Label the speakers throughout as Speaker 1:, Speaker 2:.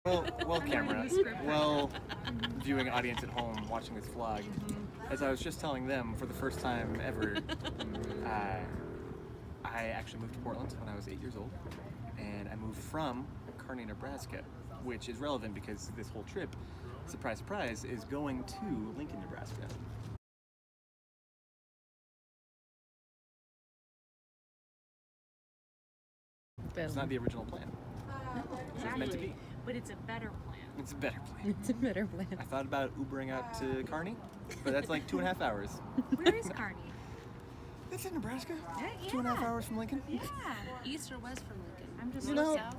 Speaker 1: Well, camera. Well, viewing audience at home watching this vlog. As I was just telling them, for the first time ever, I actually moved to Portland when I was 8 years old, and I moved from Kearney, Nebraska, which is relevant because this whole trip, surprise, surprise, is going to Lincoln, Nebraska. It's not the original plan. It was meant to be.
Speaker 2: But it's a better plan.
Speaker 1: It's a better plan.
Speaker 3: It's a better plan.
Speaker 1: I thought about Ubering out to Kearney, but that's like 2.5 hours.
Speaker 2: Where is Kearney?
Speaker 1: It's in Nebraska.
Speaker 2: Yeah.
Speaker 1: 2.5 hours from Lincoln.
Speaker 2: Yeah.
Speaker 4: East or west from Lincoln?
Speaker 2: I'm just
Speaker 1: You know,
Speaker 2: south.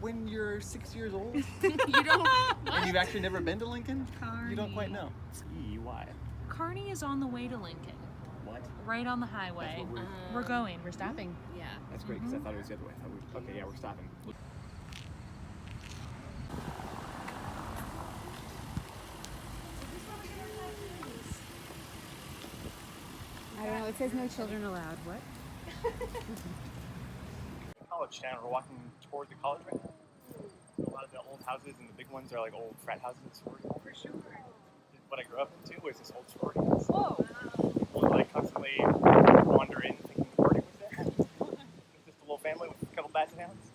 Speaker 1: when you're 6 years old
Speaker 2: You don't.
Speaker 1: and you've actually never been to Lincoln, you don't quite
Speaker 2: Kearney.
Speaker 1: know. Why?
Speaker 2: Kearney is on the way to Lincoln.
Speaker 1: What?
Speaker 2: Right on the highway. We're going.
Speaker 3: We're stopping.
Speaker 4: Yeah.
Speaker 1: That's great because I thought it was the other way. Okay, yeah, we're stopping.
Speaker 3: I don't know. It says no children allowed. What?
Speaker 1: College town. We're walking toward the college right now. A lot of the old houses and the big ones are like old frat houses and sorority halls. For sure. What I grew up into was this old sorority house.
Speaker 2: Whoa.
Speaker 1: Would like constantly wander in thinking the party was there. It was just a little family with a couple bats and hounds.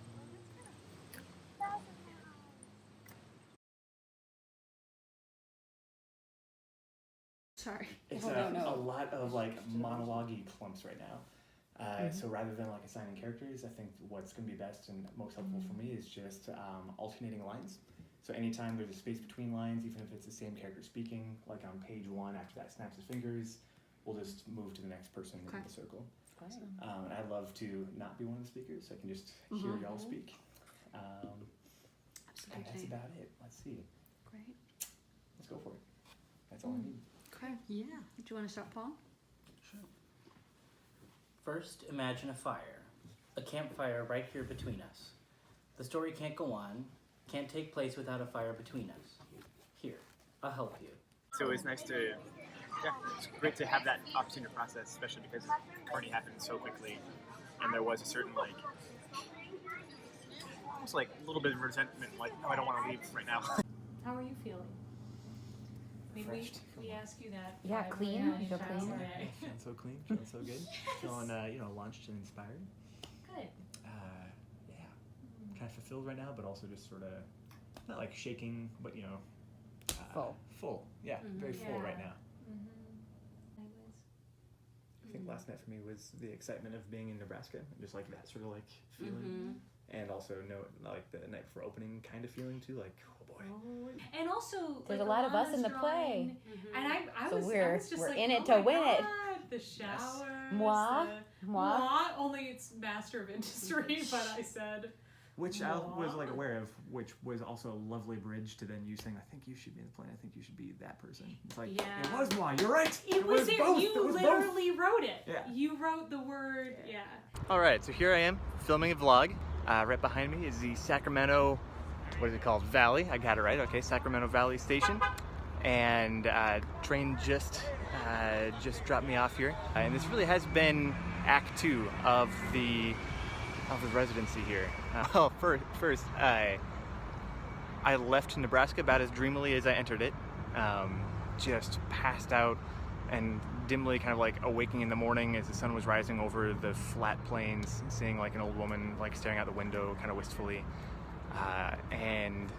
Speaker 3: Sorry.
Speaker 1: It's
Speaker 3: Oh,
Speaker 1: a lot of like monologue-y clumps right now. So rather than like assigning characters, I think what's going to be best and most helpful for me is just alternating lines. So anytime there's a space between lines, even if it's the same character speaking, like on page 1 after that snaps his fingers, we'll just move to the next person in the circle.
Speaker 3: Awesome.
Speaker 1: And I love to not be one of the speakers, so I can just hear y'all speak. And that's about it. Let's see.
Speaker 3: Great.
Speaker 1: Let's go for it. That's all I need.
Speaker 3: Okay. Yeah. Do you want to start, Paul?
Speaker 5: Sure. First, imagine a fire. A campfire right here between us. The story can't go on, can't take place without a fire between us. Here, I'll help you.
Speaker 1: So it's nice to, it's great to have that opportunity to process, especially because the party happened so quickly, and there was a certain like, almost like a little bit of resentment, like, oh, I don't want to leave right now.
Speaker 2: How are you feeling? I mean,
Speaker 1: Refreshed.
Speaker 2: we ask you that.
Speaker 3: Yeah,
Speaker 2: 5
Speaker 3: clean.
Speaker 2: million
Speaker 3: You feel
Speaker 2: times
Speaker 3: clean?
Speaker 2: a day.
Speaker 1: Feeling so clean, feeling so good, feeling launched and inspired.
Speaker 2: Good.
Speaker 1: Yeah, kind of fulfilled right now, but also just sort of not like shaking, but
Speaker 3: Full.
Speaker 1: Full, yeah, very full right now. I think last night for me was the excitement of being in Nebraska, just like that sort of like feeling, and also like the night before opening kind of feeling too, like oh boy.
Speaker 2: And also,
Speaker 3: There's
Speaker 2: like,
Speaker 3: a lot of us
Speaker 2: Alana's
Speaker 3: in the play.
Speaker 2: drawing, and I
Speaker 3: So
Speaker 2: was just
Speaker 3: we're
Speaker 2: like,
Speaker 3: in it
Speaker 2: oh
Speaker 3: to
Speaker 2: my
Speaker 3: win it.
Speaker 2: God, the showers,
Speaker 3: Moi.
Speaker 2: moi, only it's master of industry, but I said,
Speaker 1: Which I was
Speaker 2: Wow.
Speaker 1: like aware of, which was also a lovely bridge to then you saying, I think you should be in the play, I think you should be that person. It's like,
Speaker 2: Yeah.
Speaker 1: it was moi, you're right!
Speaker 2: it was it.
Speaker 1: both!
Speaker 2: You
Speaker 1: It was
Speaker 2: literally wrote it.
Speaker 1: Yeah.
Speaker 2: You wrote the word. Yeah.
Speaker 1: Alright, so here I am, filming a vlog. Right behind me is the Sacramento, what is it called? Valley, I got it right, okay, Sacramento Valley Station. And train just dropped me off here. And this really has been Act 2 of the residency here. Well, first, I left Nebraska about as dreamily as I entered it. Just passed out and dimly kind of like awaking in the morning as the sun was rising over the flat plains, seeing like an old woman like staring out the window kind of wistfully. And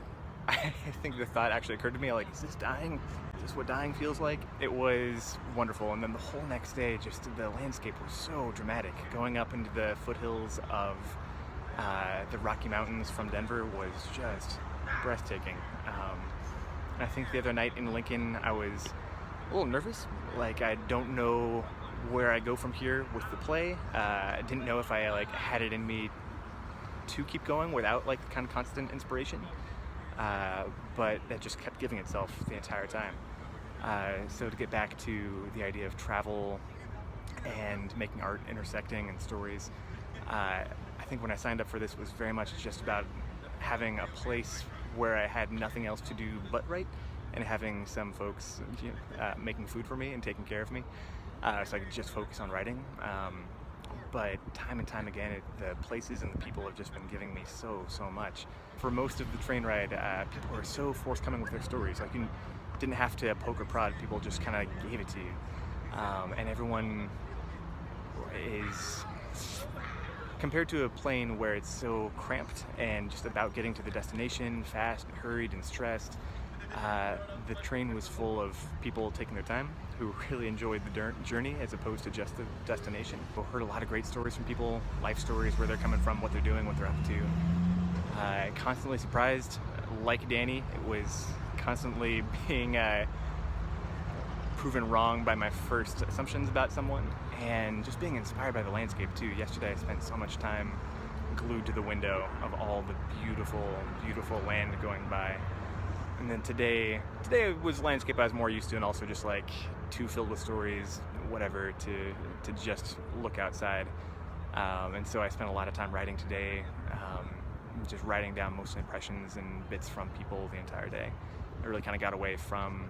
Speaker 1: I think the thought actually occurred to me, like, is this dying? Is this what dying feels like? It was wonderful. And then the whole next day, just the landscape was so dramatic. Going up into the foothills of the Rocky Mountains from Denver was just breathtaking. And I think the other night in Lincoln, I was a little nervous. Like, I don't know where I go from here with the play. I didn't know if I like had it in me to keep going without like kind of constant inspiration. But that just kept giving itself the entire time. So to get back to the idea of travel and making art intersecting and stories, I think when I signed up for this was very much just about having a place where I had nothing else to do but write, and having some folks making food for me and taking care of me, so I could just focus on writing. but time and time again, the places and the people have just been giving me so much. For most of the train ride, people are so forthcoming with their stories. Like, you didn't have to poke or prod, people just kind of gave it to you. And everyone is, compared to a plane where it's so cramped and just about getting to the destination, fast and hurried and stressed, the train was full of people taking their time who really enjoyed the journey as opposed to just the destination. I heard a lot of great stories from people, life stories, where they're coming from, what they're doing, what they're up to. Constantly surprised, like Danny. It was constantly being proven wrong by my first assumptions about someone, and just being inspired by the landscape too. Yesterday I spent so much time glued to the window of all the beautiful land going by. And then today was landscape I was more used to, and also just like too filled with stories, whatever, to just look outside. And so I spent a lot of time writing today, just writing down most impressions and bits from people the entire day. I really kind of got away from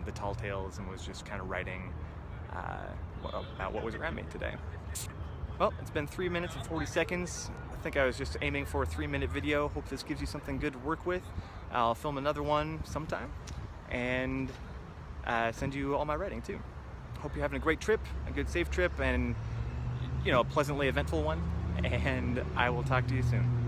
Speaker 1: the tall tales and was just kind of writing about what was around me today. Well, it's been 3 minutes and 40 seconds. I think I was just aiming for a 3-minute video. Hope this gives you something good to work with. I'll film another one sometime and send you all my writing too. Hope you're having a great trip, a good safe trip, and a pleasantly eventful one. And I will talk to you soon.